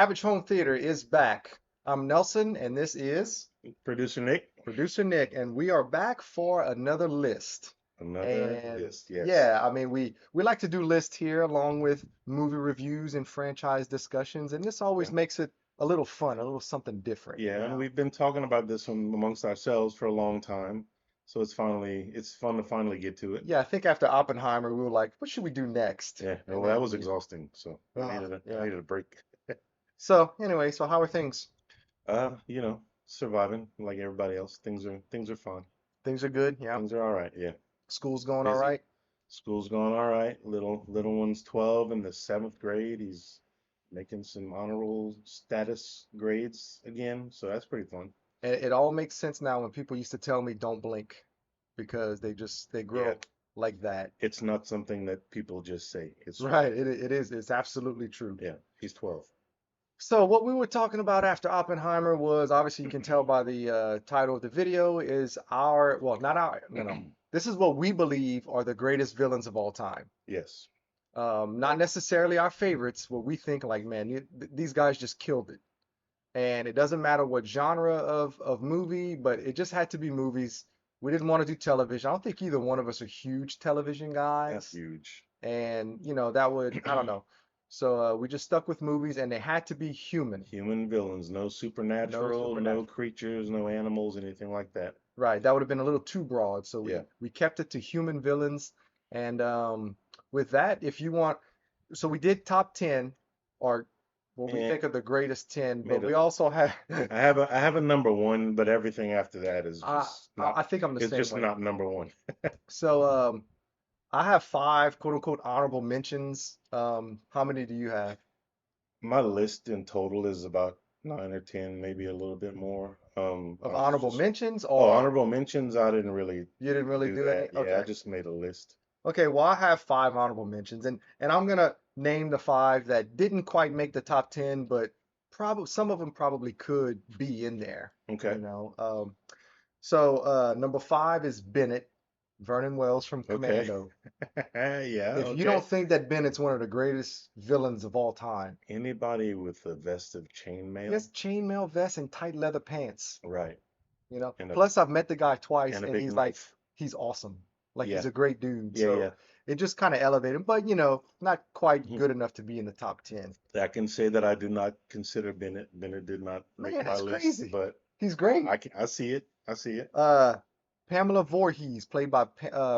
Average Home Theater is back. I'm Nelson, and this is Producer Nick, producer Nick, and we are back for another list. another And list. Yes. yeah, I mean, we like to do lists here along with movie reviews and franchise discussions, and this always Yeah. makes it a little fun, a little something different, Yeah, and we've been talking about this one amongst ourselves for a long time. So it's fun to finally get to it. Yeah, I think after Oppenheimer, we were like, what should we do next? Yeah. And Well, that then was exhausting. So I yeah. needed a break. So anyway, so how are things? Surviving like everybody else. Things are fine. Things are good, yeah. Things are all right. Yeah. School's going all Busy. right. School's going all right. Little one's 12 in the seventh grade. He's making some honorable status grades again. So that's pretty fun. And it all makes sense now when people used to tell me don't blink because they grow Yeah. up like that. It's not something that people just say. It's true. Right, it is. It's absolutely true. Yeah, he's 12. So what we were talking about after Oppenheimer was obviously you can tell by the title of the video is our, well, not our, no. This is what we believe are the greatest villains of all time. Yes. Not necessarily our favorites, what we think like, man, these guys just killed it. And it doesn't matter what genre of movie, but it just had to be movies. We didn't want to do television. I don't think either one of us are huge television Not guys, huge. and that would I don't know. So we just stuck with movies, and they had to be human, Human villains, no no supernatural, no supernatural. creatures, no animals, anything like that. Right, that would have been a little too broad. So Yeah. we kept it to human villains, and with that, if you want, so we did top 10 or what we And think are the greatest 10, but made we a also have I have a number one, but everything after that is I just I not I think I'm the it's same just way. not number one. So I have five quote unquote honorable mentions. How many do you have My list in total is about 9 or 10, maybe a little bit more. of I was honorable just mentions, or honorable mentions. I didn't really you didn't really do do any? that. Yeah, I Okay. just made a list. Okay, well I have five honorable mentions, and I'm gonna name the five that didn't quite make the top 10, but probably some of them probably could be in there, Okay. So number five is Bennett, Vernon Wells from Okay. Commando. Yeah, If you don't okay. think that Bennett's one of the greatest villains of all time, Anybody with a vest of he has chainmail? chainmail vest and tight leather pants. Right. And a Plus I've met the guy twice and a and big he's like knife. he's awesome. Like he's Yeah. a great dude. Yeah, So yeah. it just kind of elevated him, but not quite Mhm. good enough to be in the top 10. I can say that I do not consider Bennett. Bennett did not make Man, my that's list, crazy. but He's great. I see it. I see it. Uh Pamela Voorhees, played by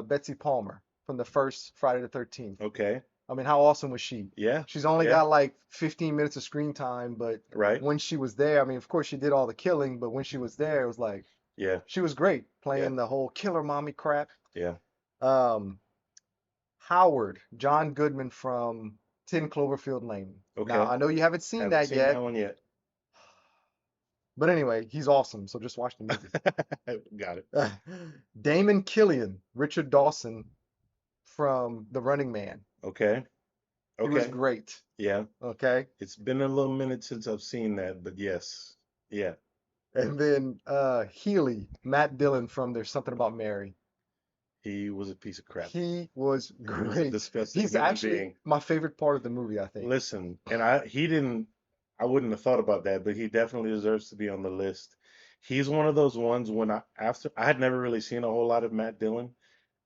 Betsy Palmer from the first Friday the 13th. Okay. I mean, how awesome was she? Yeah. She's only Yeah. got like 15 minutes of screen time, but Right. when she was there, I mean, of course she did all the killing, but when she was there, it was like Yeah. she was great Yeah. playing the whole killer mommy crap. Yeah. Um, Howard, John Goodman from 10 Cloverfield Lane. Now, Okay. I know you haven't seen Haven't that seen that yet, one yet. but anyway, he's awesome, so just watch the movie. Got it. Damon Killian, Richard Dawson from The Running Man. Okay. He was Okay. great, Yeah. okay? It's been a little minute since I've seen that, but yes. Yeah. And then Healy, Matt Dillon from There's Something About Mary. He was a piece of crap. He was He was a great. disgusting He's human actually being. my favorite part of the movie, I think. Listen, and I wouldn't have thought about that, but he definitely deserves to be on the list. He's one of those ones when after I had never really seen a whole lot of Matt Dillon.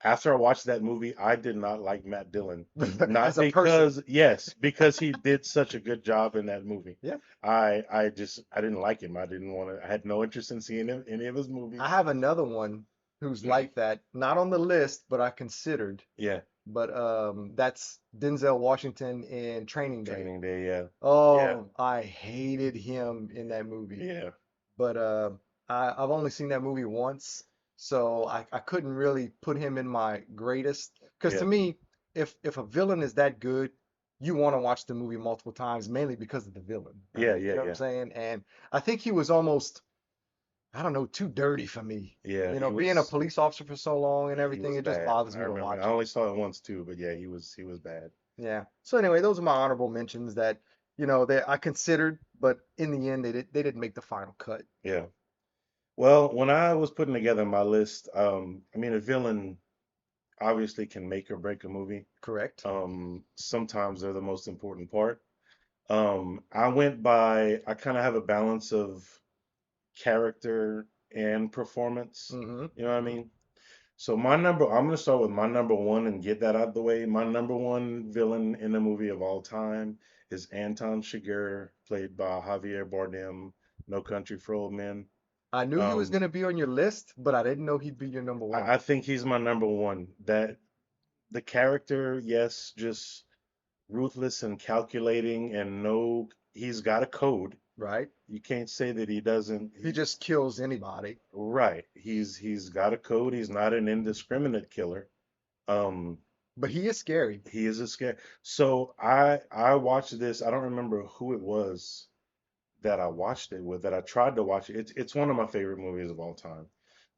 After I watched that movie, I did not like Matt Dillon. As Not a person. because, yes, because he did such a good job in that movie. Yeah. I didn't like him. I didn't want to, I had no interest in seeing him, any of his I movies. have another one who's like that, not on the list, but I considered. Yeah, But that's Denzel Washington in Training Day. Training Day, yeah. Yeah, Oh, I hated him in that movie. yeah, But I've only seen that movie once, so I couldn't really put him in my greatest. Because to yeah, me, if a villain is that good, you want to watch the movie multiple times, mainly because of the villain, yeah, right? You yeah, know what I'm yeah. saying? And I think he was almost, I don't know, too dirty for me. Yeah, Being a police officer for so long and he everything, was it just bad. bothers I me to remember. I watch it. only saw it once too, but yeah, he was bad. Yeah. So anyway, those are my honorable mentions that, they I considered, but in the end, they didn't make the final cut. Yeah. Well, when I was putting together my list, I mean, a villain obviously can make or break a movie. Correct? Sometimes they're the most important part. I kind of have a balance of character and performance. Hmm. You know what I Hmm. mean? So I'm gonna start with my number one and get that out of the way. My number one villain in a movie of all time is Anton Chigurh, played by Javier Bardem, No Country for Old Men. I knew he was Um, gonna be on your list, but I didn't know he'd be your number one. I think he's my number one. That the character, yes, just ruthless and calculating, and no, he's got a code. Right? You can't say that he doesn't. He just kills anybody, Right. He's got a code. He's not an indiscriminate killer. Um, but he is scary. he is a scare. So I watched this. I don't remember who it was that I watched it with, that I tried to watch it. It's one of my favorite movies of all time.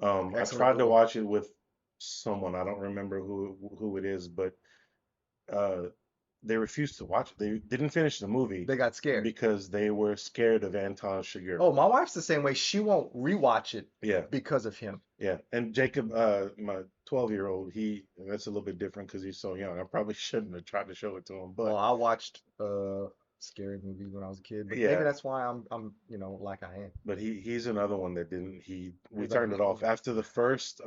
I Excellent tried to movie. watch it with someone. I don't remember who it is, but uh they refused to watch it. They didn't finish the movie They got scared. because they were scared of Anton Chigurh. Oh, my wife's the same way. She won't rewatch it Yeah. because of him. Yeah, and Jacob, my 12-year-old, that's a little bit different because he's so young. I probably shouldn't have tried to show it to him, Well, but I watched scary movies when I was a kid, but maybe yeah, that's why I'm like I am. but he's another one that didn't he we He's like turned it me. off after the first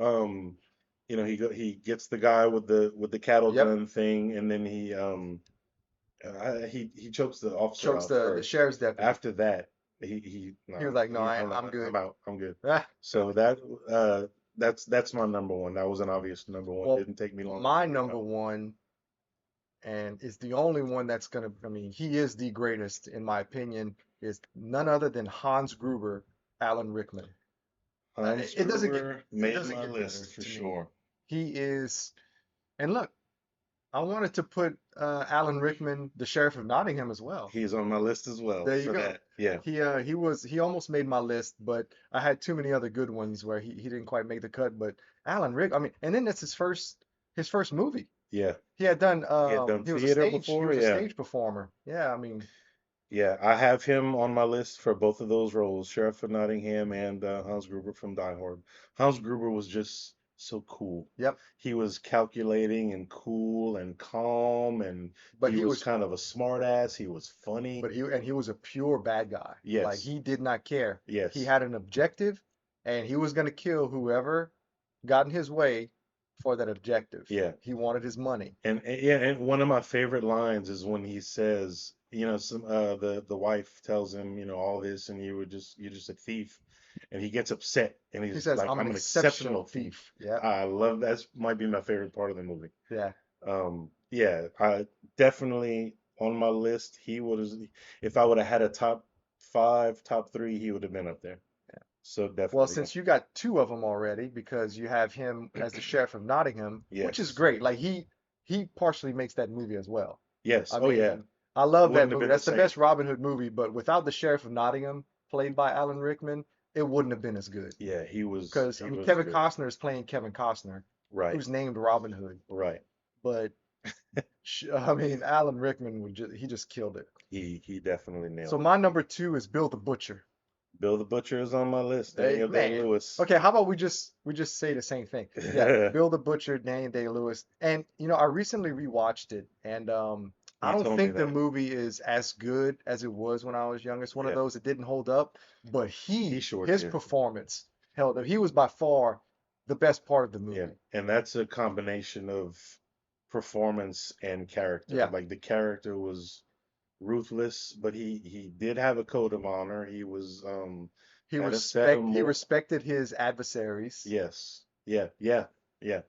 he gets the guy with the cattle Yep. gun thing, and then he chokes the officer Chokes out the first. sheriff's deputy. After that, he He was no, like, "No, I'm I'm good." out. I'm good. Ah. So that's my number one. That was an obvious number one. Well, Didn't take me long to my figure it number out. one, and is the only one that's gonna, I mean, he is the greatest in my opinion, is none other than Hans Gruber, Alan Rickman. Hans It doesn't get Gruber it made doesn't my get better list for to me. sure. He is, and look, I wanted to put Alan Rickman, the Sheriff of Nottingham, as well. He's on my list as well There you for go. that. Yeah. He almost made my list, but I had too many other good ones where he didn't quite make the cut. But Alan Rick, I mean, and then that's his first movie. Yeah. He had done He had done theater he before. was a Yeah. stage performer. Yeah, I mean, Yeah. I have him on my list for both of those roles, Sheriff of Nottingham and Hans Gruber from Die Hard. Hans Gruber was just so cool. yep. He was calculating and cool and calm, and But he he was was kind of a smart ass. He was funny. he was a pure bad guy. Like Yes. he did not care. He Yes. had an objective, and he was gonna kill whoever got in his way for that objective. Yeah. He wanted his money. Yeah, and one of my favorite lines is when he says, the wife tells him, all this, and you're just a thief, and he gets upset, and He he's says, like, "I'm an I'm an exceptional exceptional thief. thief." Yep. I love that. Might be my favorite part of the movie. Yeah. Yeah, I definitely on my list. If I would have had a top five, top three, he would have been up there. So Well, definitely, since you got two of them already, because you have him as the sheriff of Nottingham, which is yes, great. Like he partially makes that movie as well. yes. I Oh yeah, mean, I love that wouldn't have movie. been the That's the same. best Robin Hood movie, but without the sheriff of Nottingham, played by Alan Rickman, it wouldn't have been as good. Yeah, Because he I mean, was Kevin good. Costner is playing Kevin Costner, Right, who's named Robin Hood, right. but I mean, Alan Rickman he just killed it. He definitely So nailed it. my number two is Bill the Butcher. Bill the Butcher is on my list. Hey, Daniel man. Day-Lewis. Okay, how about we just say the same thing? Yeah, Bill the Butcher, Daniel Day-Lewis. And I recently rewatched it, and I You don't told me think the that. movie is as good as it was when I was young. It's one of Yeah, those that didn't hold up, but he sure his did. performance held up. He was by far the best part of the Yeah, movie. and that's a combination of performance and character. Yeah, Like the character was ruthless, but he did have a code of honor. He was had a set of he more. respected his adversaries. Yes, yeah, yeah, yeah.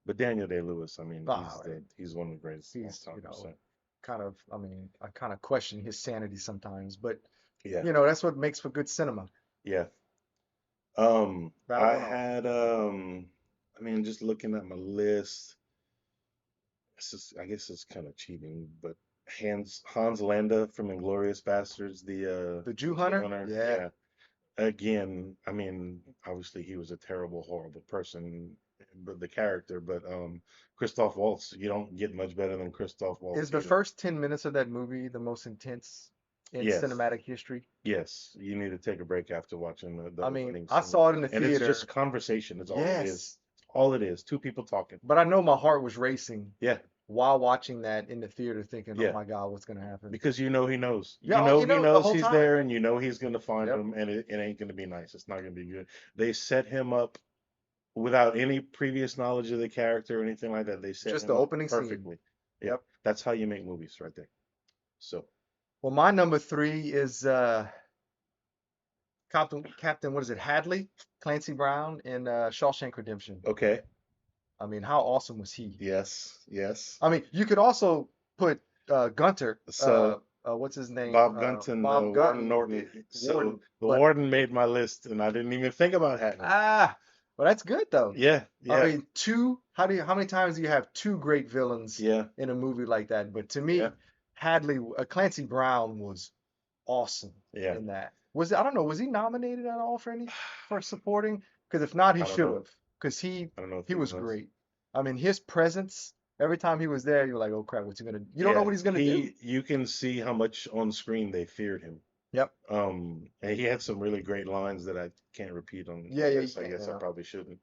But Daniel Day-Lewis, I mean, Ah, he's one of the greatest of all he's, time. So kind of, I mean, I kind of question his sanity sometimes, but yeah, that's what makes for good cinema. yeah. Battle I Royale. had I mean, just looking at my list, I guess it's kind of cheating, but Hans Landa from Inglourious Bastards, The Jew the Jew Hunter? Hunter, Yeah. yeah. Again, I mean, obviously he was a terrible, horrible person, but the character, but Christoph Waltz, you don't get much better than Christoph Is Waltz the either. first 10 minutes of that movie the most intense in Yes, cinematic history? yes, you need to take a break after watching the I mean, opening I scene. saw it in the And it's theater. just conversation, it's all it is. Yes. All it is, two people talking. But I know my heart was racing Yeah, while watching that in the theater thinking, oh Yeah, my God, what's gonna happen? because you know he knows. Yeah, You oh, know you he know, the knows whole he's time. there, and you know he's gonna find Yep. him, and it ain't gonna be nice. It's not gonna be good. They set him up without any previous knowledge of the character or anything like that. They set Just him the up opening scene. perfectly. Yeah, Yep. that's how you make movies right there. So, Well, my number three is Captain, what is it, Hadley? Clancy Brown in Shawshank Redemption. okay. I mean, how awesome was he? Yes, yes. I mean, you could also put Gunter, So what's his name? Bob Gunton, Bob Warden Gunton, Norton. So Warden. the But Warden made my list, and I didn't even think about Hackney. ah, well, that's good though. Yeah, I yeah, mean, how many times do you have two great villains yeah, in a movie like that? But to yeah, me, Clancy Brown was awesome yeah. in that. I don't know, was he nominated at all for supporting? Because if not, he I don't should know. have. Because I don't know if he he was was. great. I mean, his presence every time he was there, you're like, oh crap, what's he gonna? You don't know Yeah, what he's gonna do. you can see how much on screen they feared him. Yep. And he had some really great lines that I can't repeat Yeah, on yeah, you this. I can't. guess I Yeah. probably shouldn't.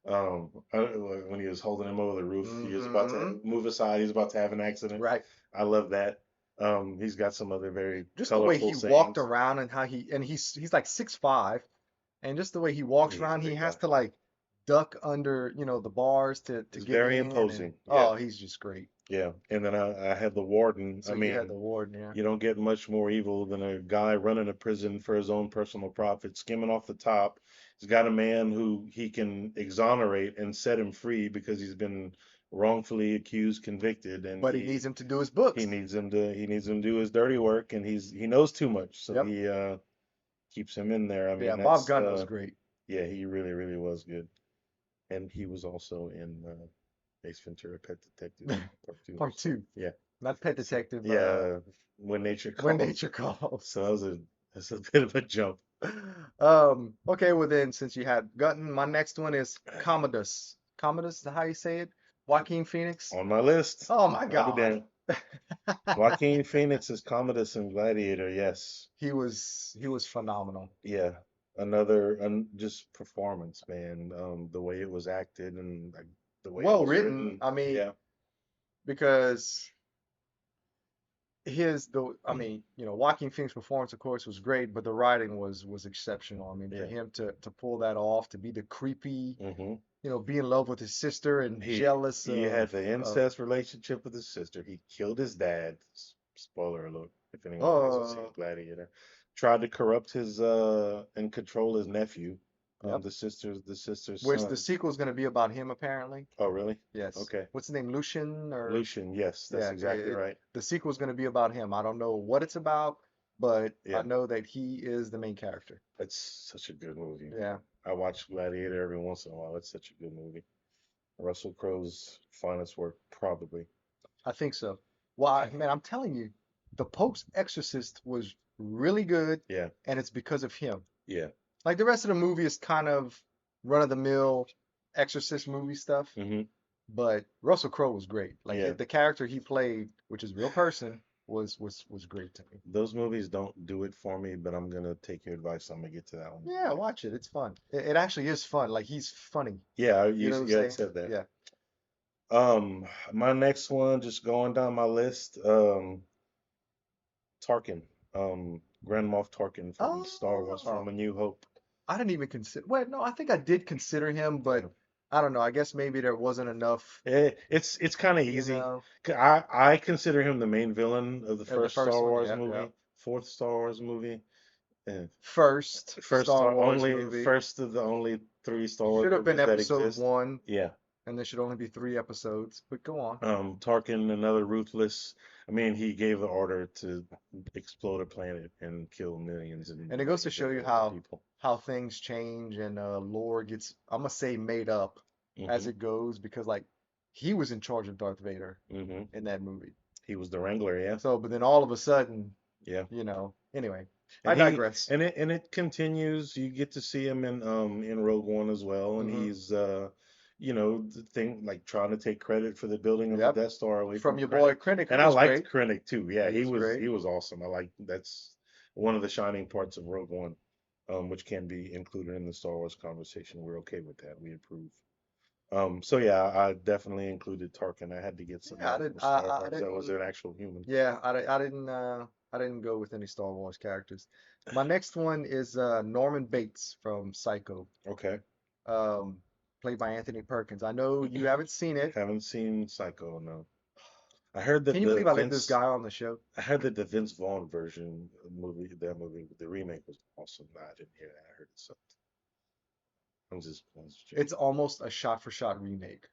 When he was holding him over the roof, he was about Hmm. to move aside. He's about to have an accident. Right. I love that. He's got some other very Just the way colorful he walked sayings. around and he's like 6'5", and just the way he walks He's a around, he big has guy. to like duck under, the bars to He's get very in, and imposing. Yeah, oh, he's just great. yeah. And then I had the warden. So I you had mean, the warden, yeah. you don't get much more evil than a guy running a prison for his own personal profit, skimming off the top. He's got a man who he can exonerate and set him free because he's been wrongfully accused, convicted, and But he needs him to do his he books. needs him to do his dirty work, and he knows too much, so Yep. he keeps him in there. I Yeah, mean, Bob that's Gunn was great. yeah, he really really was good, and he was also in Ace Ventura: Pet Detective Part Two Part also. two, Yeah, not Pet so Detective. yeah, When Nature When Calls. Nature Calls. So that's a bit of a jump. Okay, well then, since you had Gunton, my next one is Commodus. Commodus, is that how you say it? Joaquin Phoenix. On my list, Oh my I'll be God. damned. Joaquin Phoenix is Commodus in Gladiator. Yes, He was phenomenal. yeah. Another just performance, man. The way it was acted and like the way it Well was written. written. I mean, Yeah. because Joaquin Phoenix's performance, of course, was great, but the writing was exceptional. I mean, for Yeah. him to pull that off, to be the creepy, hmm be in love with his sister and He jealous he had the of incest relationship with his sister. He killed his dad. Spoiler alert, if anyone hasn't seen oh, Gladiator. Tried to corrupt his and control his nephew, yep. the sister's Which the son. sequel is going to be about him, apparently. Oh, really? Yes. Okay. What's his name? Lucian or Lucian, yes, that's yeah, exactly right. the sequel is going to be about him. I don't know what it's about, but I Yeah, know that he is the main character. that's such a good movie. Yeah, I watch Gladiator every once in a while. It's such a good movie. Russell Crowe's finest work, probably. I think so. Well, man, I'm telling you, The Pope's Exorcist was really good, Yeah, and it's because of him. yeah. Like the rest of the movie is kind of run-of-the-mill Exorcist movie stuff, hmm but Russell Crowe was great. Like Yeah. the character he played, which is a real person, was great to me. Those movies don't do it for me, but I'm gonna take your advice. I'm gonna get to that one. Yeah, watch it. It's fun. It actually is fun. Like he's funny. Yeah, You know what I'm you had saying? said that. Yeah. My next one, just going down my list, Tarkin, Grand Moff Tarkin from Star Wars, from Oh, A New Hope. I didn't even consider. Well, no, I think I did consider him, Yeah. but I don't know. I guess maybe there wasn't enough, It's kind of you easy. know, I consider him the main villain of the of the first first Star one. Wars Yeah, yeah. movie, fourth Star Wars movie, and First first Star Star Wars only movie first of the only three Star Wars should have been movies that episode exist. one, Yeah. and there should only be three episodes. But go on. Tarkin, another ruthless. I mean, he gave the order to explode a planet and kill millions and And it goes to millions show and you millions of how people. things change and lore gets, I'm gonna say, made up as hmm it goes because like he was in charge of Darth Vader hmm in that movie. He was the Wrangler, yeah, So, but then all of a sudden, yeah. anyway, I And he digress. and it continues. You get to see him in Rogue One as well, and Hmm. he's the thing like trying to take credit for the building of the Yep. Death Star away From from your boy Krennic. Krennic, who And I was liked great. Krennic too. Yeah, He was he great. was awesome. I like that's one of the shining parts of Rogue One, which can be included in the Star Wars conversation. We're okay with that. We approve. So yeah, I definitely included Tarkin. I had to get Yeah, I somebody didn't. from Star I Wars that was didn't. an actual human. Yeah, I didn't. I didn't go with any Star Wars characters. My next one is Norman Bates from Psycho, Okay. um, played by Anthony Perkins. I know you haven't seen it. Haven't seen Psycho, no. I heard that Can you the believe I let this Vince guy on the show? I heard that the Vince Vaughn version of that movie, the remake was awesome. No, I didn't hear that. I heard it sucked. I'm just It's joking. almost a shot-for-shot remake.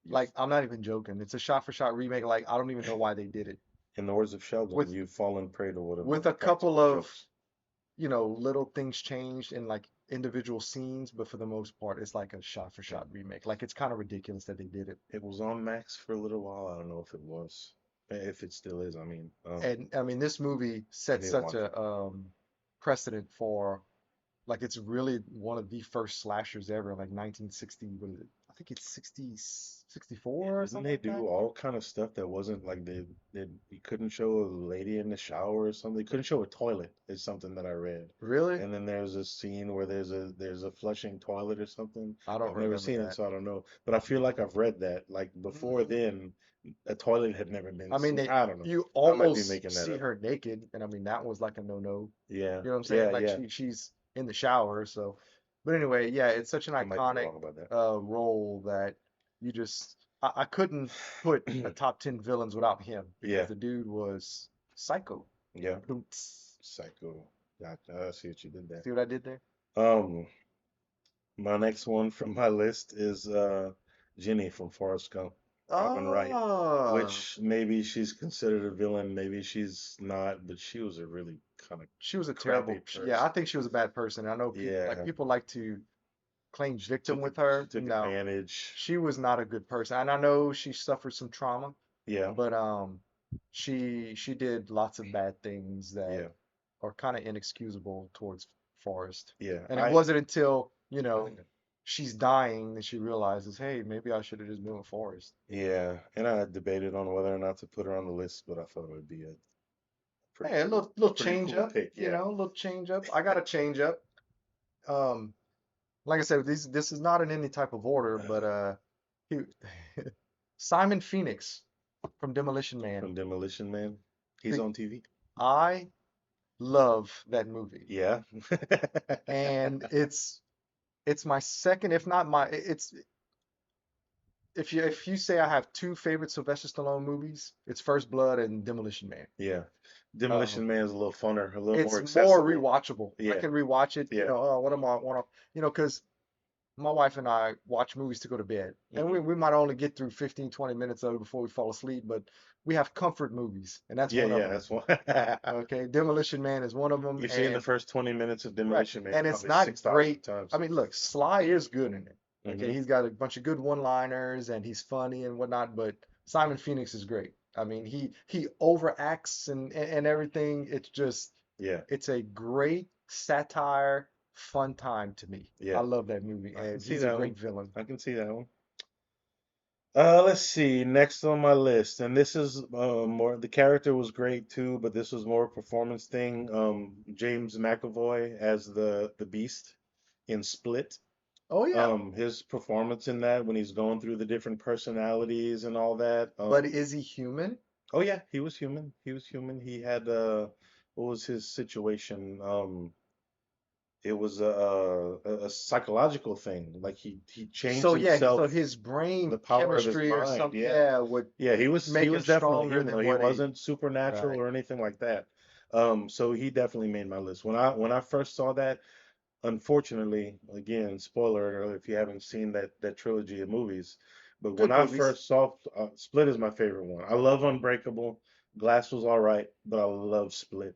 You've, Like, I'm not even joking. It's a shot-for-shot remake. Like, I don't even know why they did it. in the words of Sheldon, With you've fallen prey to one of my with a couple practical of, jokes. little things changed in like individual scenes, but for the most part, it's like a Yeah. shot-for-shot remake. Like, it's kind of ridiculous that they did it. It was on Max for a little while. I don't know if it was, if it still is. I mean, And I mean, this movie I set need to such watch it. a precedent for like it's really one of the first slashers ever, like 1960, what is it? I think it's 60, Yeah, 64 or didn't something they like that. do all kind of stuff that wasn't like they you couldn't show a lady in the shower or something? They couldn't show a toilet is something that I read. Really? And then there's a scene where there's a flushing toilet or something. I don't I've never remember seen it, that. so I don't know. But I feel like I've read that. Like before Mm. then, a toilet had never been I mean, seen. I don't know. you I might be almost making that see up. her naked, and I mean that was like a no-no. Yeah, You know what I'm saying? yeah, Like yeah. she's in the shower, so. But anyway, yeah, it's such an I might be iconic wrong about that. role that you just I couldn't put a top 10 villains without him because Yeah, the dude was psycho. yeah. Boots. Psycho. Gotcha. I see what you did there. See what I did there? Um, My next one from my list is Jenny from Forrest Gump, Robin Wright, Oh, which maybe she's considered a villain, maybe she's not, but she was a really kind of she was a crappy terrible. Yeah, I person. think she was a bad person. I know Yeah, people like to claim victim took with she her. took No, advantage. she was not a good person. And I know she suffered some trauma, Yeah, but she did lots of bad things that yeah, are kind of inexcusable towards Forrest. yeah. And it I wasn't until, she's dying that she realizes, hey, maybe I should have just been with Forrest. yeah, and I debated on whether or not to put her on the list, but I thought it would be a Hey, a little pretty change cool up, pick. Yeah. a little change up. I got a change up. Um, like I said, this is not in any type of order, but he Simon Phoenix from Demolition Man. From Demolition Man, he's The, on TV. I love that movie, Yeah. and it's my second, if not my, it's if you say I have two favorite Sylvester Stallone movies, it's First Blood and Demolition Man. Yeah. Um, Demolition Man's a little funner, a little more it's more accessible. rewatchable. I Yeah, can rewatch it, yeah. oh, what am I want to, because my wife and I watch movies to go to bed. And Hmm. we might only get through 15, 20 minutes of it before we fall asleep, but we have comfort movies, and that's Yeah, one of yeah, them. that's one. Okay, Demolition Man is one of them, You've seen the and first 20 minutes of right, Demolition Man and it's probably not 6,000 great. I times. mean, look, Sly is good in it. Okay, Hmm. he's got a bunch of good one-liners, and he's funny and whatnot, but Simon Phoenix is great. I mean, he overacts and everything. It's just Yeah, it's a great satire, fun time to me. I yeah. love that movie, I can and see he's a that one. great villain. I can see that one. Let's see. Next on my list, and this is more. The character was great too, but this was more a performance thing. James McAvoy as the Beast in Split. Oh yeah, His performance in that when he's going through the different personalities and all that. but is he human? Oh yeah, he was human. He was human. He had what was his situation? It was a psychological thing. Like he changed So yeah, so himself, his brain the power of his chemistry or mind. something, Yeah. yeah, would Yeah, he make him was definitely stronger human than though. He what a wasn't supernatural right. or anything like that. So he definitely made my list. When I first saw that, unfortunately, again, spoiler alert if you haven't seen that trilogy of movies, but when Good I movies. first saw Split is my favorite one. I love Unbreakable. Glass was all right, but I love Split.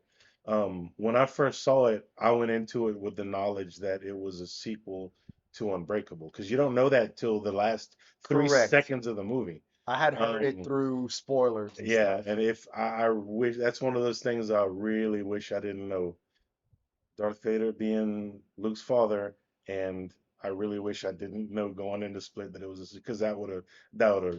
When I first saw it, I went into it with the knowledge that it was a sequel to Unbreakable because you don't know that till the last three Correct. seconds of the movie. I had heard it Um, through spoilers and yeah, stuff. and if I wish that's one of those things I really wish I didn't know. Darth Vader being Luke's father, and I really wish I didn't know going into Split that it was because that would have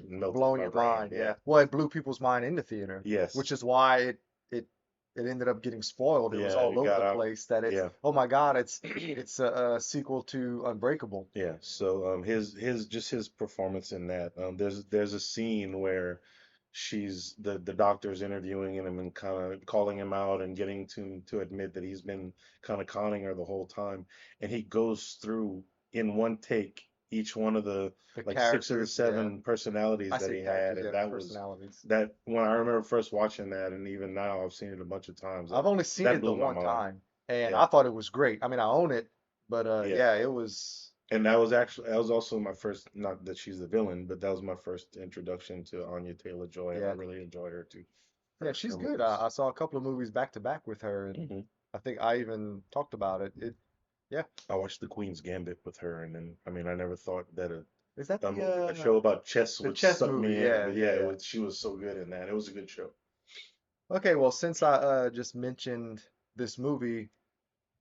melted Blowing my your brain. mind, Yeah. yeah. Well, it blew people's mind in the theater, Yes. which is why it it ended up getting spoiled. It was Yeah, all it over got the out. place that it's, Yeah. oh my God, it's a sequel to Unbreakable. Yeah, so his just his performance in that there's a scene where she's the doctor's interviewing him and kind of calling him out and getting to admit that he's been kind of conning her the whole time, and he goes through in one take each one of the The like six of the characters, yeah. seven personalities I that say he had, characters, and yeah, that was personalities. that when I remember first watching that, and even now I've seen it a bunch of times, I've only seen that it the blew my one mind. time, and Yeah, I thought it was great. I mean, I own it, but yeah. yeah, it was. And that was also my first, not that she's the villain, but that was my first introduction to Anya Taylor-Joy, and I Yeah, really enjoyed her too, yeah, her she's good. movies. I saw a couple of movies back to back with her, and hmm I think I even talked about it. Yeah, I watched The Queen's Gambit with her, and then I mean I never thought that is that a show about chess the would chess suck movie? me in, Yeah, but yeah, yeah, yeah. she was so good in that. It was a good show. Okay, well, since I just mentioned this movie,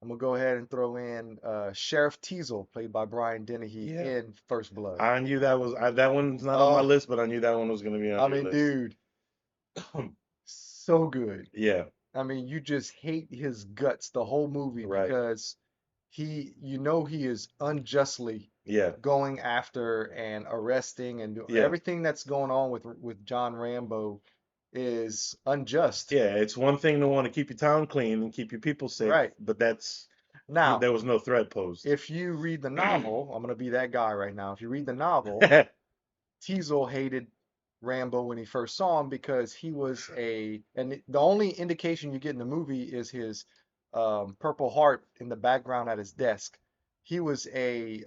I'm gonna go ahead and throw in Sheriff Teasel, played by Brian Dennehy Yeah, in First Blood. I knew that one's not on my Oh, list, but I knew that one was going to be on I your mean, list. dude, so good. Yeah, I mean, you just hate his guts the whole movie right. because he is unjustly Yeah, going after and arresting and yeah. everything that's going on with John Rambo is unjust. Yeah, it's one thing to want to keep your town clean and keep your people safe, Right. but Now, there was no threat posed. if you read the novel, I'm gonna be that guy right now. If you read the novel, Teasel hated Rambo when he first saw him because he was the only indication you get in the movie is his Purple Heart in the background at his desk. He was a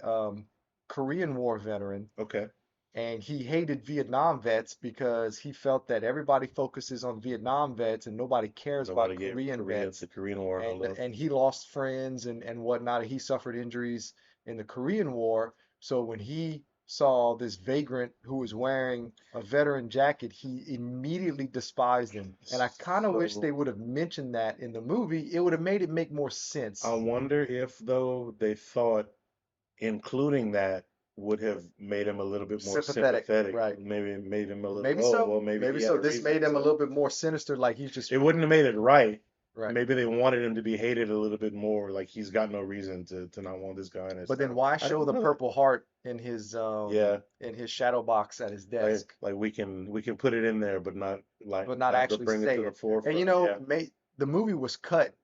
Korean War veteran, Okay. and he hated Vietnam vets because he felt that everybody focuses on Vietnam vets and nobody cares about Nobody gave Korean Korea vets. the Korean War no love. And he lost friends and whatnot. He suffered injuries in the Korean War. So when he saw this vagrant who was wearing a veteran jacket, he immediately despised him. And I kind of wish So they would have mentioned that in the movie. It would have made it make more sense. I wonder if though they thought including that would have made him a little bit more Sympathetic, sympathetic. right? Maybe it made him a little, Maybe oh, so. well, maybe Maybe he had so. a This reason. made him a So little bit more sinister, like he's just it wouldn't have made it right. right. Maybe they wanted him to be hated a little bit more, like he's got no reason to not want this guy in his But then town. why I show didn't the know that. Purple Heart Yeah, in his shadow box at his desk, like we can put it in there, but not like but not have to actually bring it say to the it? And forefront. Yeah. the movie was cut.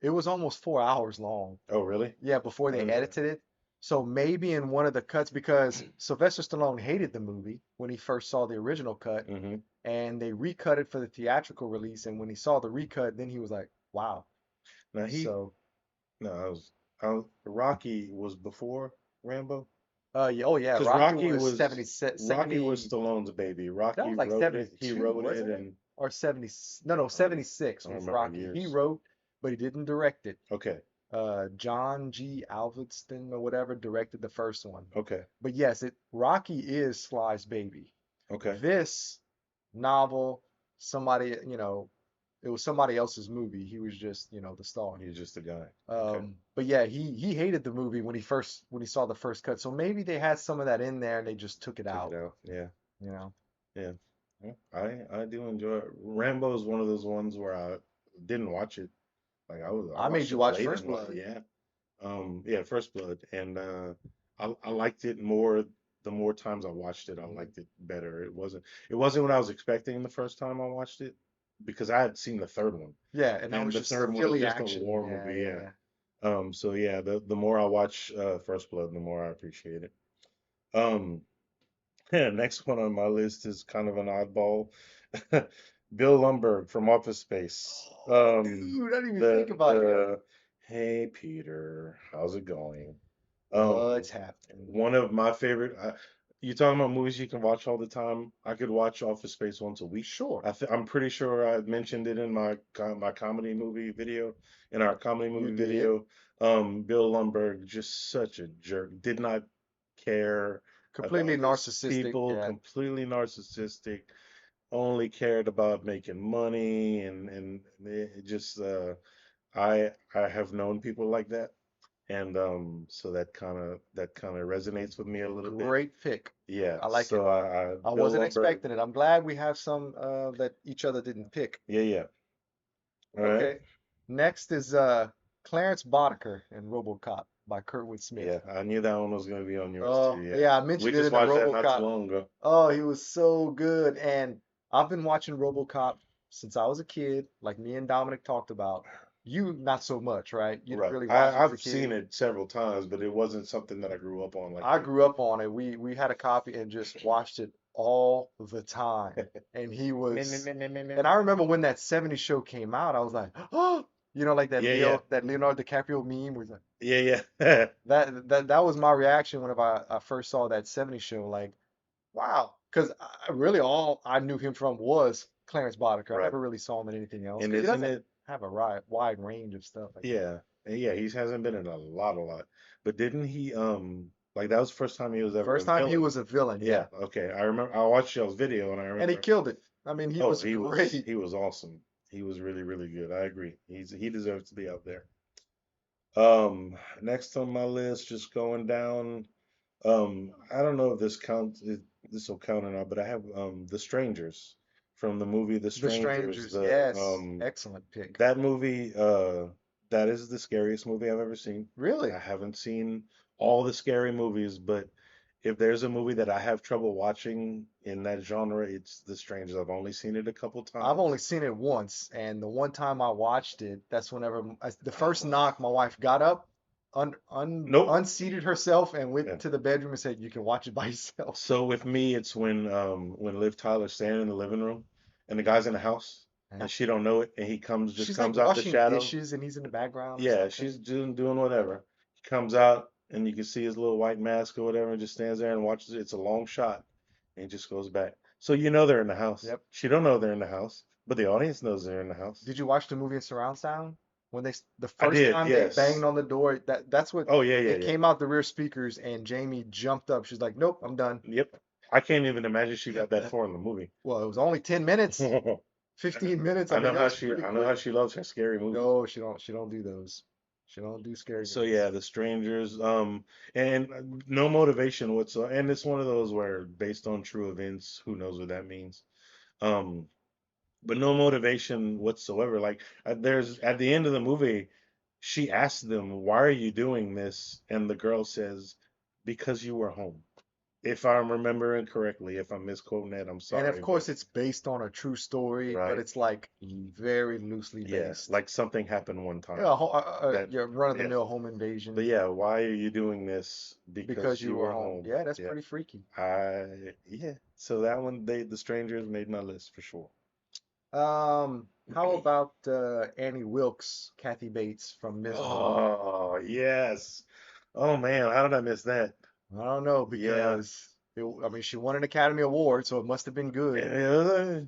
It was almost 4 hours long. Oh, really? Yeah, before I they didn't know edited it. So maybe in one of the cuts, because Sylvester Stallone hated the movie when he first saw the original cut, that. and they recut it for the theatrical release. And when he saw the recut, then he was like, "Wow." Now So, no, Rocky was before Rambo. yeah, oh yeah, Because Rocky was 70, Rocky 70. was Stallone's baby. That Rocky was like wrote it. He 72, wrote it, wasn't it? and Or 70, no, no, I don't, 76 I don't was remember Rocky. He years. wrote, but he didn't direct it. Okay, John G. Avildsen or whatever directed the first one. okay, But yes, Rocky is Sly's baby. okay. This novel, somebody, it was somebody else's movie. He was just, the star. He's just a guy. Okay, But yeah, he hated the movie when he saw the first cut. So maybe they had some of that in there and they just took it took it out, out. Yeah, you know. yeah. Yeah, I do enjoy it. Rambo is one of those ones where I didn't watch it. Like I I made watched you it watch late First in life. Blood. Yeah. Yeah, First Blood, and I liked it more. The more times I watched it, I liked it better. It wasn't what I was expecting the first time I watched it because I had seen the third one, Yeah, and that and was the just third one is silly just a action. war Yeah, movie. yeah, Yeah. yeah. So yeah, the more I watch First Blood, the more I appreciate it. Um, yeah, next one on my list is kind of an oddball. Bill Lumbergh from Office Space. Oh, dude, I didn't even think about him. The Hey Peter, how's it going? Um, What's happening? one of my favorite. You talking about movies you can watch all the time? I could watch Office Space once a week. Sure, I'm pretty sure I mentioned it in my comedy movie video, in our comedy you movie did. video. Bill Lumbergh, just such a jerk. Did not care Completely about his narcissistic. people. Yeah. Completely narcissistic. Only cared about making money, and it just I have known people like that, and so that kind of resonates with me a little bit. Great pick. Yeah, I like it. so I I Bill wasn't Lumbergh. expecting it. I'm glad we have some that each other didn't pick. Yeah, yeah. All right. Okay. Next is Clarence Boddicker in RoboCop by Kurtwood Smith. Yeah, I knew that one was gonna be on yours too. Oh, Yeah, yeah, I we mentioned it just in the watched that not too RoboCop. long ago. Oh, he was so good. And I've been watching RoboCop since I was a kid, like me and Dominic talked about. You not so much, right? You didn't Right. really watch it as a I've kid. seen it several times, but it wasn't something that I grew up on like I you. grew up on it. We had a copy and just watched it all the time. And he Meh, meh, was, meh, meh, meh, meh. and I remember when that 70s show came out, I was like, oh, like that Yeah, yeah, Leonardo DiCaprio meme was like yeah, yeah. that was my reaction whenever I first saw that 70s show. Like, wow, because I really all I knew him from was Clarence Boddicker. I Right. never really saw him in anything else And because he isn't doesn't it? have a wide range of stuff, I guess. Yeah, yeah. He hasn't been in a lot. But didn't he? Like that was the first time he was ever a First time he villain. was a villain, Yeah. yeah, Okay. I remember. I watched y'all's video, and I and he remember. killed it. I mean, he Oh, was great. he was awesome. He was really really good. I agree. He deserves to be out there. Next on my list, just going down. I don't know if this will count or not, but I have The Strangers from the movie The The Strangers. Strangers, The yes, excellent pick. That movie, that is the scariest movie I've ever seen. I Really, haven't seen all the scary movies, but if there's a movie that I have trouble watching in that genre, it's The Strangers. I've only seen it a couple I've only times. seen it once, and the one time I watched it, that's whenever the first knock, my wife got up, Nope. unseated herself, and Yeah. went to the bedroom and said, "You can watch it by yourself." So with me, it's when Liv Tyler's standing in the living room and the guy's in the house Yeah. and she don't know it and he She's like comes out the washing shadow. dishes, and he's in the background or Yeah, something. she's doing whatever. He comes out and you can see his little white mask or whatever and just stands there and watches it. It's a long shot and he just goes back. So you know they're in the house. Yep. She don't know they're in the house, but the audience knows they're in the house. Did you watch the movie in surround sound? When the I first did, time they banged yes. on the door, that's what Oh yeah, yeah, it yeah. came out the rear speakers, and Jamie jumped up. She's like, "Nope, I'm done." Yep. I can't even imagine she got that far in the movie. Well, it was only 10 minutes, 15 minutes. I mean, that was pretty I know how quick. she loves her scary movies. No, she don't do those. She don't do scary So yeah, movies. The Strangers, and no motivation whatsoever. And it's one of those where based on true events, who knows what that means. Um, but no motivation whatsoever. Like there's at the end of the movie, she asks them, "Why are you doing this?" And the girl says, "Because you were home." If I'm remembering correctly, if I'm misquoting that, I'm And of sorry, but course, it's based on a true story, but right, it's like very loosely yeah, based. like something happened one time Yeah, that, your yeah. run-of-the-mill home But invasion yeah, why are you doing this? because Because you you were were home. home. Yeah, that's Yeah. pretty freaky. Yeah. So that one, The Strangers made my list for sure. How about Annie Wilkes, Kathy Bates from Ms. Marvel? Oh, yes. Oh man, how did I miss that? I don't know Yeah. because I mean, she won an Academy Award, so it must have been good.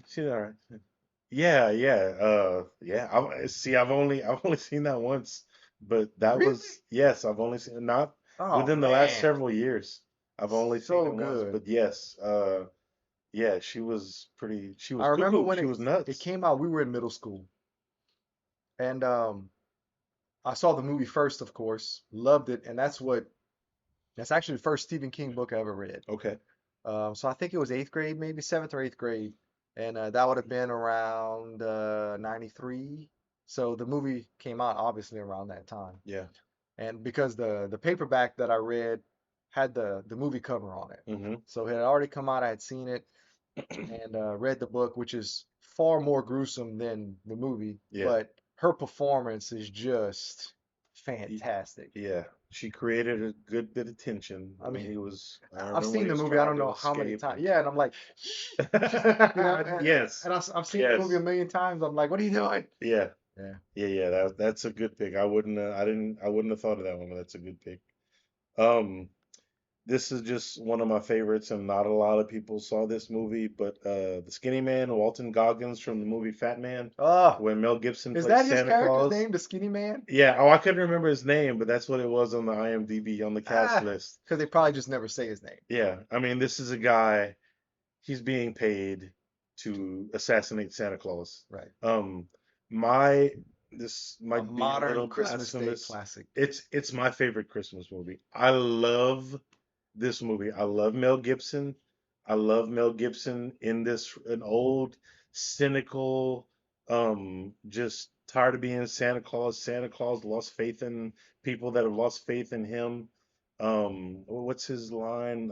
She's all right. Yeah, yeah. Yeah. I've only seen that once, but that Really? was yes, I've only seen not Oh within the last man, several years. I've only seen so it once, good. but yes, yeah, she I was remember cuckoo. when She was it nuts. came out, we were in middle school, and I saw the movie first, of course, loved it, and that's actually the first Stephen King book I ever read. Okay. So I think it was eighth grade, maybe seventh or eighth grade, and that would have been around 93. So the movie came out obviously around that time, Yeah. and because the paperback that I read had the movie cover on it, Mm-hmm. so it had already come out. I had seen it and read the book, which is far more gruesome than the movie, Yeah. but her performance is just Y- fantastic. Yeah. She created a good bit of tension I when mean, he was, I I've remember when seen he the was movie, I trying don't to know how many escape times. and Yeah, and I'm like, yes. I've seen the movie a Yes. million times. I'm like, what are you doing? Yeah. Yeah. Yeah, yeah, that's a good pick. I wouldn't have thought of that one, but that's a good pick. Um, this is just one of my favorites, and not a lot of people saw this movie, but the Skinny Man, Walton Goggins from the movie Fat Man, Oh, when Mel Gibson is plays that his Santa character's Claus. name, the Skinny Man? Yeah, oh, I couldn't remember his name, but that's what it was on the IMDb on the cast Ah, list. because they probably just never say his name. Yeah, I mean, this is a guy, he's being paid to assassinate Santa Claus. Right. Um, my this A might be a modern little Christmas Day blasphemous. classic. It's my favorite Christmas movie. I love this movie. I love Mel Gibson. I love Mel Gibson in this an old cynical just tired of being Santa Claus. Santa Claus lost faith in people that have lost faith in him. What's his line?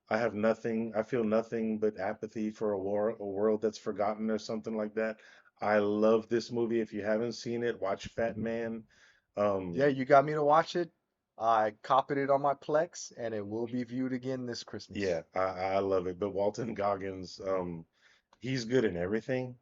I have nothing. I feel nothing but apathy for a world that's forgotten, or something like that. I love this movie. If you haven't seen it, watch Fat Man. Yeah, Um, you got me to watch it. I copied it on my Plex, and it will be viewed again this Christmas. yeah, I love it. But Walton Goggins, he's good in everything.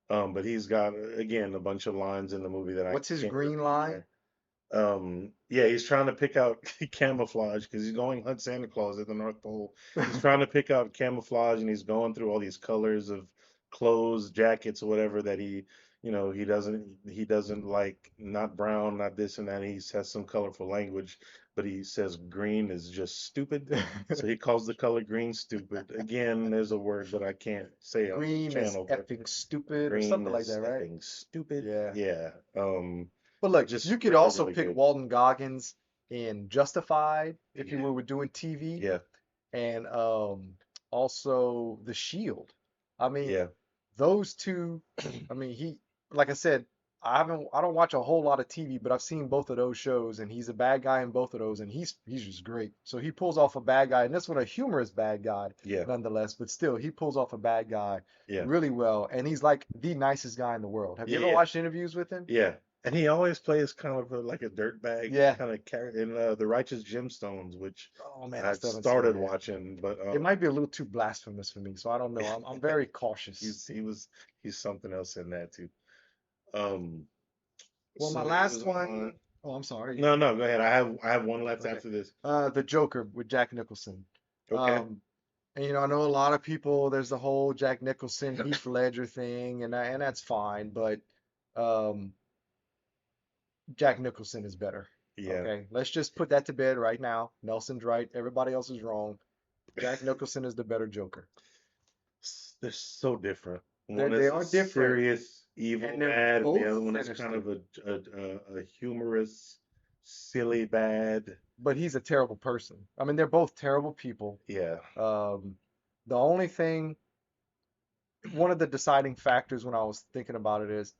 But he's got, again, a bunch of lines in the movie that I What's his can't green repeat line? here. Yeah, he's trying to pick out camouflage because he's going hunt Santa Claus at the North Pole. He's trying to pick out camouflage, and he's going through all these colors of clothes, jackets, or whatever that he doesn't like, not brown, not this and that. He has some colorful language, but he says green is just stupid. So he calls the color green stupid. Again, there's a word that I can't say on the Green is channel, but effing stupid or green something like is that, right? effing stupid. Yeah. Yeah. But look, you Just could really, also really pick good. Walton Goggins in Justified if you Yeah. were doing TV, Yeah. and also The Shield. I mean, Yeah. those two, I mean, like I said, I don't watch a whole lot of TV, but I've seen both of those shows, and he's a bad guy in both of those, and he's just great. So he pulls off a bad guy, and this one a humorous bad guy Yeah. nonetheless, but still he pulls off a bad guy Yeah. really well, and he's like the nicest guy in the world. Have you Yeah. ever Yeah. watched interviews with him? Yeah. And he always plays kind of like a dirtbag Yeah. kind of character in The Righteous Gemstones, which Oh man, I I still haven't seen it started yet. watching, but It might be a little too blasphemous for me, so I don't know. I'm very cautious. he's something else in that too. Um, Well, my so he last was one, on. oh, I'm sorry. No, no, go ahead. I have one left Okay. after this. The Joker with Jack Nicholson. Okay. Um, and I know a lot of people, there's the whole Jack Nicholson, Heath Ledger thing, and that's fine, but um, Jack Nicholson is better. Yeah. Okay, let's just put that to bed right now. Nelson's right, everybody else is wrong. Jack Nicholson is the better Joker. They're so different. They One they is a are different, serious evil and they're bad, and the both other one is kind sinister. of a humorous, silly bad. But he's a terrible person. I mean, they're both terrible people. Yeah, Um, the only thing, one of the deciding factors when I was thinking about it is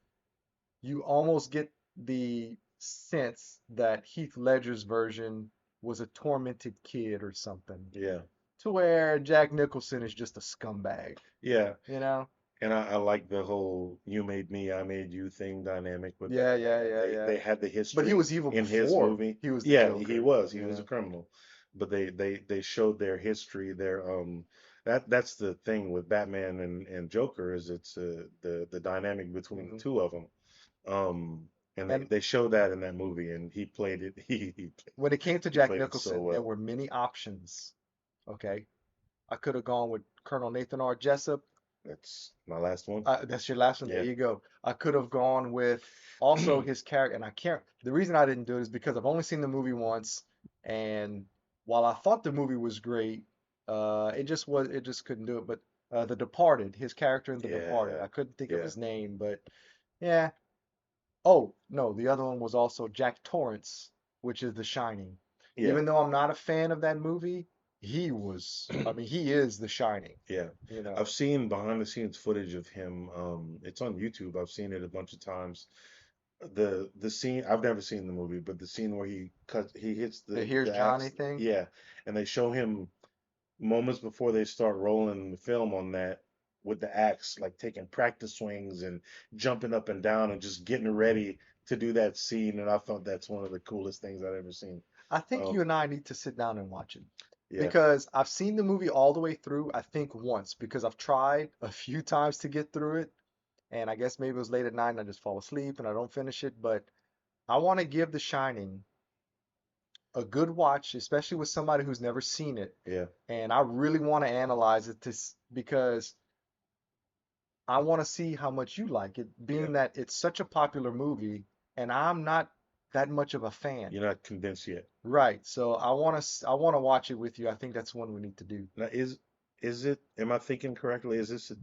you almost get the sense that Heath Ledger's version was a tormented kid or something, yeah, to where Jack Nicholson is just a scumbag, yeah. you know? And I like the whole "you made me, I made you" thing dynamic with Yeah, yeah, Batman. yeah, yeah. They had the But he history was evil in his before movie. he was the Yeah, he Joker, was. He you was a know? criminal, but they showed their history. That's the thing with Batman and Joker, is it's the dynamic between the Hmm. two of them. And they And they showed that in that movie, and he played it. when it came to He Jack played it so Nicholson, there well. were many options. Okay. I could have gone with Colonel Nathan R. Jessup. That's my last one. That's your last one. There Yeah, you go. I could have gone with also his character, and I can't. The reason I didn't do it is because I've only seen the movie once, and while I thought the movie was great, it just couldn't do it. But The Departed, his character in The Departed, yeah, I couldn't think of yeah, his name, but yeah. Oh no, the other one was also Jack Torrance, which is The Shining. yeah. Even though I'm not a fan of that movie, he was. I mean, he is The Shining. Yeah, You I've know. seen behind the scenes footage of him. It's on YouTube. I've seen it a bunch of times. The scene, I've never seen the movie, but the scene where he hits The the Here's the Johnny axe. thing. Yeah, and they show him moments before they start rolling the film on that, with the axe, like taking practice swings and jumping up and down and just getting ready to do that scene. And I thought that's one of the coolest things I've ever seen. I think Um, you and I need to sit down and watch it yeah, because I've seen the movie all the way through, I think once, because I've tried a few times to get through it. And I guess maybe it was late at night and I just fall asleep and I don't finish it. But I want to give The Shining a good watch, especially with somebody who's never seen it. yeah, And I really want to analyze it because I want to see how much you like it, yeah. being that it's such a popular movie and I'm not that much of a fan. You're not convinced yet. Right. So I want to watch it with you. I think that's one we need to do. Now, is it? Am I thinking correctly? Is it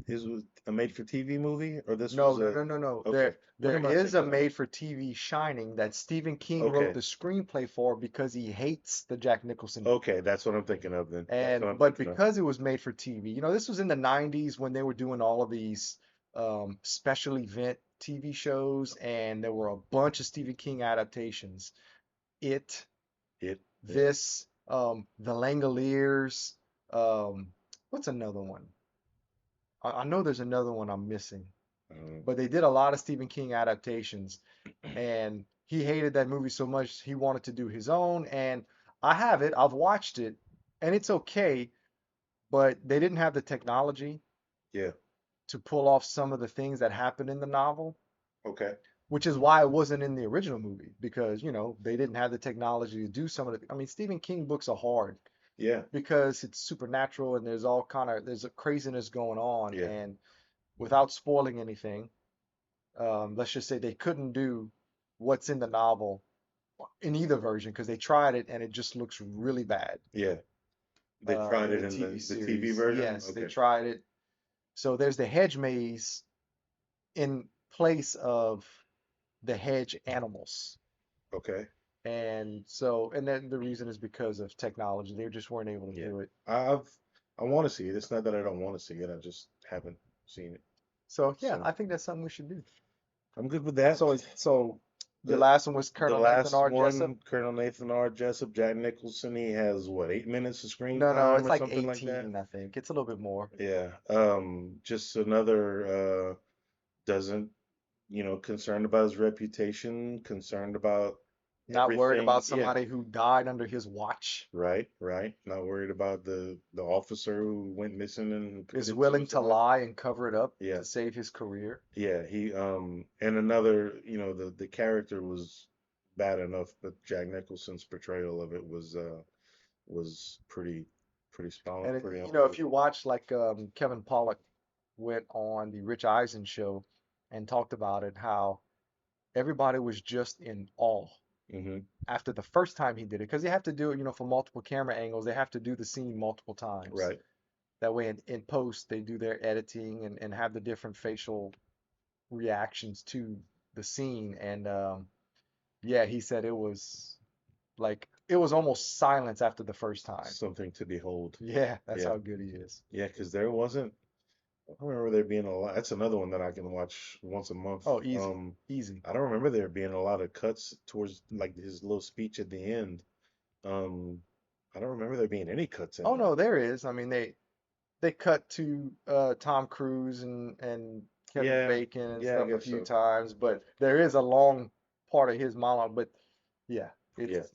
a made-for-TV movie, or this No, was no, a? no, no, no. Okay, what There am I is a thinking of? made-for-TV Shining that Stephen King wrote Okay, the screenplay for because he hates the Jack Nicholson movie. okay, that's what I'm thinking of then. That's what And I'm but thinking of. because it was made for TV, this was in the 90s when they were doing all of these special event TV shows, and there were a bunch of Stephen King adaptations. It, It. Yeah. this, The Langoliers. Um, what's another one? I know there's another one I'm missing, Um, but they did a lot of Stephen King adaptations, and he hated that movie so much he wanted to do his own. And I have it, I've watched it, and it's okay, but they didn't have the technology yeah. to pull off some of the things that happened in the novel, Okay. which is why it wasn't in the original movie because, they didn't have the technology to do some of the, I mean, Stephen King books are hard Yeah. because it's supernatural and there's a craziness going on. Yeah. And without spoiling anything, let's just say they couldn't do what's in the novel in either version because they tried it and it just looks really bad. Yeah. They tried In it the in TV the TV series. version. Yes, they Okay. tried it. So there's the hedge maze in place of the hedge animals. Okay. And then the reason is because of technology. They just weren't able to Yeah. do it. I've I want to see it. It's not that I don't want to see it. I just haven't seen it. So yeah, So I think that's something we should do. I'm good with that. So your The last one was the Colonel Nathan last R. Jessup? one, Colonel Nathan R. Jessup, Jack Nicholson, he has what, 8 minutes of screen No, no, time it's or like something like that. 18, I think. It's a little bit more. Yeah. Just another doesn't, concerned about his reputation, concerned about Not worried everything. about Yeah. somebody who died under his watch. Right, right. Not worried about the officer who went missing and Is committed willing to suicide. lie and cover it up Yeah. to save his career. Yeah, he and another, the character was bad enough, but Jack Nicholson's portrayal of it was pretty spot And pretty on if point. you watch like Kevin Pollak went on the Rich Eisen show and talked about it, how everybody was just in awe Hmm. after the first time he did it, because they have to do it, for multiple camera angles. They have to do the scene multiple times. Right. That way, in post, they do their editing and have the different facial reactions to the scene. And yeah, he said it was almost silence after the first time. Something to behold. Yeah, that's Yeah. how good he is. Yeah, because there wasn't I don't remember there being a lot. That's another one that I can watch once a month. Oh, easy, easy. I don't remember there being a lot of cuts towards like his little speech at the end. Um, I don't remember there being any cuts in Oh it. no, there is. I mean, they cut to Tom Cruise and Kevin Yeah, Bacon and yeah, I stuff a guess few so. times, but there is a long part of his monologue. But yeah, Yeah. it's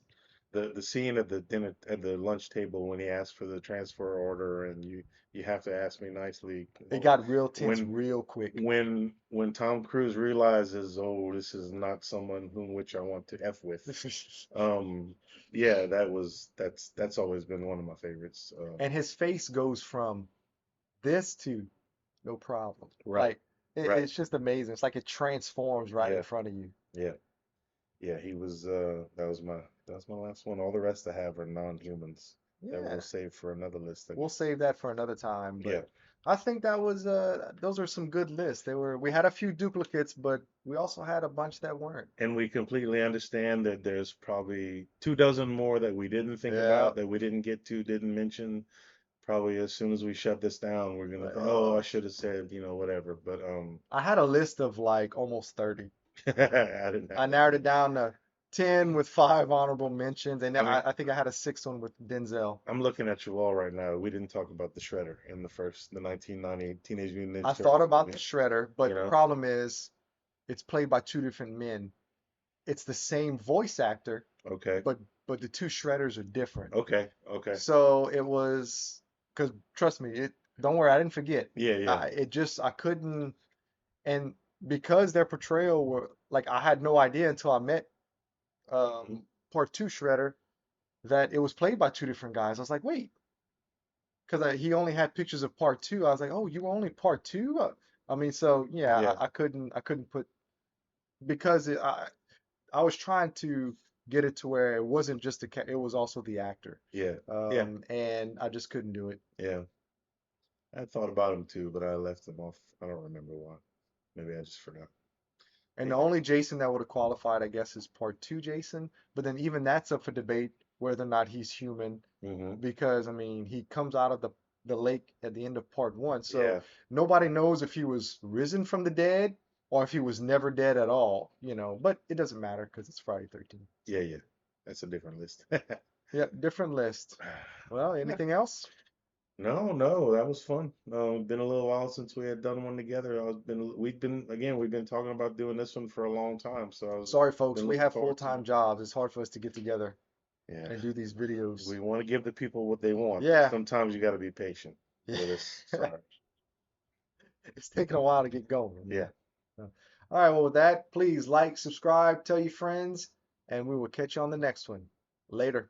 The scene at the dinner at the lunch table when he asked for the transfer order and you have to ask me nicely it got real tense when real quick. when Tom Cruise realizes, oh, this is not someone whom which I want to F with. Um, yeah, that's always been one of my favorites. And his face goes from this to no problem. Right, Like right. it's just amazing. It's like it transforms right in Yeah, front of you. yeah, yeah. He was that was my last one. All the rest I have are non-humans that we'll Yeah. save for another list. We'll save that for another time, Yeah. but I think that was those are some good lists. We had a few duplicates, but we also had a bunch that weren't. And we completely understand that there's probably 2 dozen more that we didn't think Yeah. about, that we didn't get to, didn't mention. Probably as soon as we shut this down, we're gonna Like, think, oh, I oh, should have said, whatever. But I had a list of like almost 30. I didn't I have that narrowed it many. down to 10 with five honorable mentions, and I then mean, I think I had a sixth one with Denzel. I'm looking at you all right now. We didn't talk about the Shredder in the 1998 Teenage Mutant I Ninja thought Turtles about the movie. Shredder, You but the know? problem is it's played by two different men. It's the same voice actor, Okay. but the two Shredders are different. Okay. Okay. So it was because trust me, it don't worry, I didn't forget. Yeah. Yeah. I couldn't, and because their portrayal were like I had no idea until I met Mhm. part two Shredder that it was played by two different guys. I was like, wait, because he only had pictures of part two. I was like, oh, you were only part two? I mean, so yeah, Yeah. I couldn't put because I was trying to get it to where it wasn't just it was also the actor. Yeah. Yeah. And I just couldn't do it. Yeah. I thought about him too, but I left him off. I don't remember why. Maybe I just forgot. And the Yeah. only Jason that would have qualified, I guess, is part two Jason. But then even that's up for debate whether or not he's human Hmm. because I mean he comes out of the lake at the end of part one. So Yeah, nobody knows if he was risen from the dead or if he was never dead at all, but it doesn't matter because it's Friday 13th. yeah, yeah. That's a different list. Yeah, different list. Well, Yeah. anything else? No, no, that was fun. Been a little while since we had done one together. We've been talking about doing this one for a long time, so Sorry, folks, been we looking have forward to full-time it. jobs. It's hard for us to get together Yeah, and do these videos. we want to give the people what they want. Yeah. Sometimes you got to be patient Yeah. with us. Sorry. It's taking a while to get going. Yeah. All right, well, with that, please like, subscribe, tell your friends, and we will catch you on the next one. Later.